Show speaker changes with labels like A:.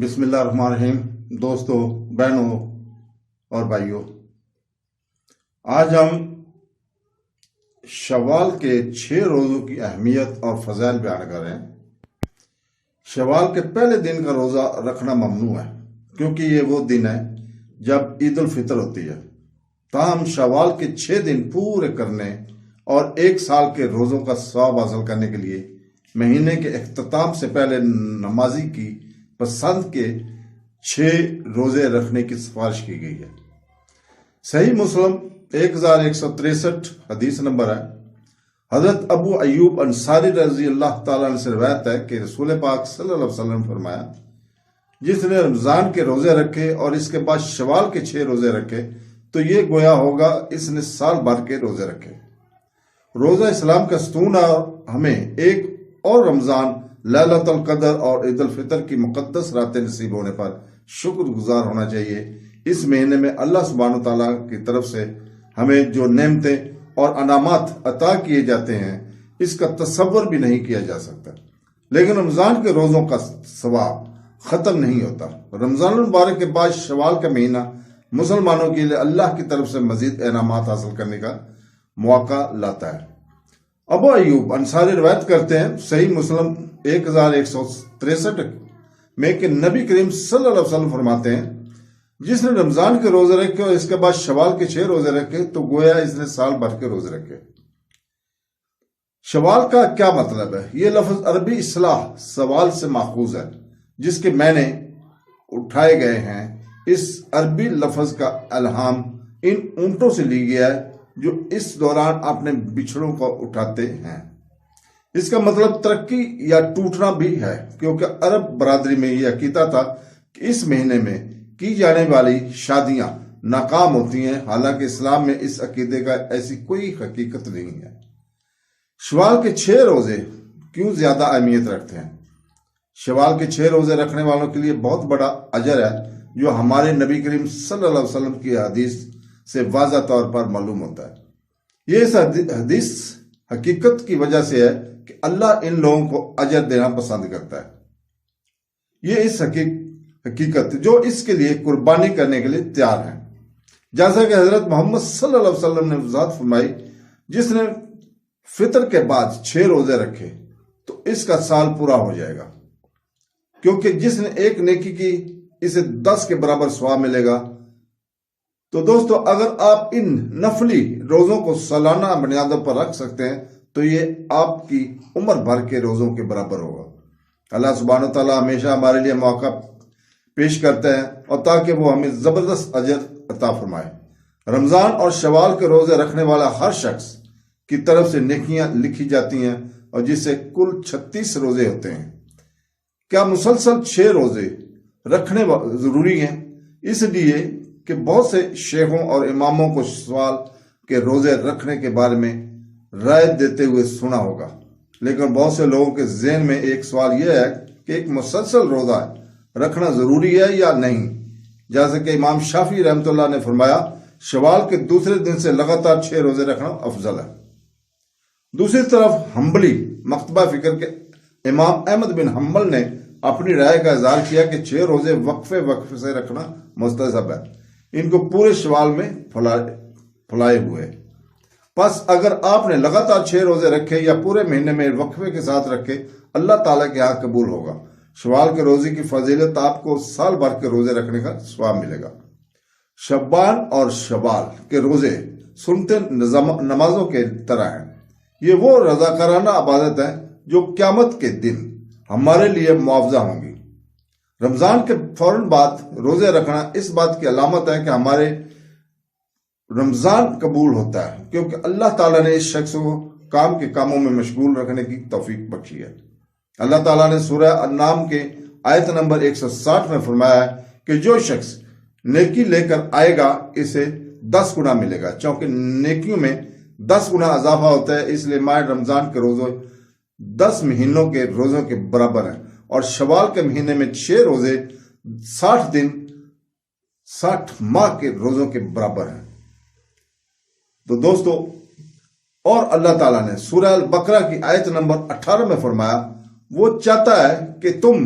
A: بسم اللہ الرحمن الرحیم۔ دوستو، بہنوں اور بھائیوں، آج ہم شوال کے 6 روزوں کی اہمیت اور فضائل بیان کر رہے ہیں۔ شوال کے پہلے دن کا روزہ رکھنا ممنوع ہے کیونکہ یہ وہ دن ہے جب عید الفطر ہوتی ہے۔ تاہم شوال کے 6 دن پورے کرنے اور 1 سال کے روزوں کا ثواب حاصل کرنے کے لیے مہینے کے اختتام سے پہلے نمازی کی پسند کے 6 روزے رکھنے کی سفارش کی گئی ہے۔ صحیح مسلم 1163 حدیث نمبر ہے۔ حضرت ابو ایوب انصاری رضی اللہ تعالیٰ عنہ سے روایت ہے کہ رسول پاک صلی اللہ علیہ وسلم فرمایا، جس نے رمضان کے روزے رکھے اور اس کے بعد شوال کے 6 روزے رکھے تو یہ گویا ہوگا اس نے سال بھر کے روزے رکھے۔ روزہ اسلام کا ستون ہے اور ہمیں ایک اور رمضان، لیلۃ القدر اور عید الفطر کی مقدس راتیں نصیب ہونے پر شکر گزار ہونا چاہیے۔ اس مہینے میں اللہ سبحانہ و تعالیٰ کی طرف سے ہمیں جو نعمتیں اور انعامات عطا کیے جاتے ہیں اس کا تصور بھی نہیں کیا جا سکتا، لیکن رمضان کے روزوں کا ثواب ختم نہیں ہوتا۔ رمضان المبارک کے بعد شوال کا مہینہ مسلمانوں کے لیے اللہ کی طرف سے مزید انعامات حاصل کرنے کا موقع لاتا ہے۔ ابو ایوب انصاری روایت کرتے ہیں، صحیح مسلم 1163 میں کہ نبی کریم صلی اللہ علیہ وسلم فرماتے ہیں، جس نے رمضان کے روزے رکھے اور اس کے بعد شوال کے 6 روزے رکھے تو گویا اس نے سال بھر کے روزے رکھے۔ شوال کا کیا مطلب ہے؟ یہ لفظ عربی اصطلاح سوال سے ماخوذ ہے جس کے معنی اٹھائے گئے ہیں۔ اس عربی لفظ کا الہام ان اونٹوں سے لی گیا ہے جو اس دوران اپنے بچھڑوں کو اٹھاتے ہیں۔ اس کا مطلب ترقی یا ٹوٹنا بھی ہے، کیونکہ عرب برادری میں یہ عقیدہ تھا کہ اس مہینے میں کی جانے والی شادیاں ناکام ہوتی ہیں، حالانکہ اسلام میں اس عقیدے کا ایسی کوئی حقیقت نہیں ہے۔ شوال کے 6 روزے کیوں زیادہ اہمیت رکھتے ہیں؟ شوال کے 6 روزے رکھنے والوں کے لیے بہت بڑا اجر ہے جو ہمارے نبی کریم صلی اللہ علیہ وسلم کی حدیث سے واضح طور پر معلوم ہوتا ہے۔ یہ اس حدیث حقیقت کی وجہ سے ہے کہ اللہ ان لوگوں کو اجر دینا پسند کرتا ہے۔ یہ اس حقیقت جو اس کے لیے قربانی کرنے کے لیے تیار ہیں، جیسا کہ حضرت محمد صلی اللہ علیہ وسلم نے وضاحت فرمائی، جس نے فطر کے بعد 6 روزے رکھے تو اس کا سال پورا ہو جائے گا، کیونکہ جس نے ایک نیکی کی اسے 10 کے برابر ثواب ملے گا۔ تو دوستو، اگر آپ ان نفلی روزوں کو سالانہ بنیادوں پر رکھ سکتے ہیں تو یہ آپ کی عمر بھر کے روزوں کے برابر ہوگا۔ اللہ سبحانہ و تعالیٰ ہمیشہ ہمارے لیے موقع پیش کرتے ہیں اور تاکہ وہ ہمیں زبردست اجر عطا فرمائے۔ رمضان اور شوال کے روزے رکھنے والا ہر شخص کی طرف سے نیکیاں لکھی جاتی ہیں اور جس سے کل 36 روزے ہوتے ہیں۔ کیا مسلسل 6 روزے رکھنے ضروری ہیں؟ اس لیے کہ بہت سے شیخوں اور اماموں کو شوال کے روزے رکھنے کے بارے میں رائے دیتے ہوئے سنا ہوگا، لیکن بہت سے لوگوں کے ذہن میں ایک سوال یہ ہے کہ ایک مسلسل روزہ رکھنا ضروری ہے یا نہیں، جیسا کہ امام شافعی رحمۃ اللہ نے فرمایا، شوال کے دوسرے دن سے لگاتار 6 روزے رکھنا افضل ہے۔ دوسری طرف حنبلی مکتبہ فکر کے امام احمد بن حنبل نے اپنی رائے کا اظہار کیا کہ 6 روزے وقفے سے رکھنا مستحب ہے، ان کو پورے شوال میں پھلائے ہوئے۔ پس اگر آپ نے لگاتار 6 روزے رکھے یا پورے مہینے میں وقفے کے ساتھ رکھے، اللہ تعالیٰ کے ہاں قبول ہوگا۔ شوال کے روزے کی فضیلت آپ کو سال بھر کے روزے رکھنے کا ثواب ملے گا۔ شعبان اور شوال کے روزے سنت نمازوں کے طرح ہیں۔ یہ وہ رضاکارانہ عبادت ہے جو قیامت کے دن ہمارے لیے معاوضہ ہوں گی۔ رمضان کے فوراً بعد روزے رکھنا اس بات کی علامت ہے کہ ہمارے رمضان قبول ہوتا ہے، کیونکہ اللہ تعالیٰ نے اس شخص کو کام کے کاموں میں مشغول رکھنے کی توفیق بخشی ہے۔ اللہ تعالیٰ نے سورہ انعام کے آیت نمبر 160 میں فرمایا ہے کہ جو شخص نیکی لے کر آئے گا اسے 10 گنا ملے گا، چونکہ نیکیوں میں 10 گنا اضافہ ہوتا ہے، اس لیے ماہ رمضان کے روزے 10 مہینوں کے روزوں کے برابر ہیں، اور شوال کے مہینے میں 6 روزے 60 دن 60 ماہ کے روزوں کے برابر ہیں۔ تو دوستو، اور اللہ تعالیٰ نے سورہ البقرہ کی آیت نمبر 18 میں فرمایا، وہ چاہتا ہے کہ تم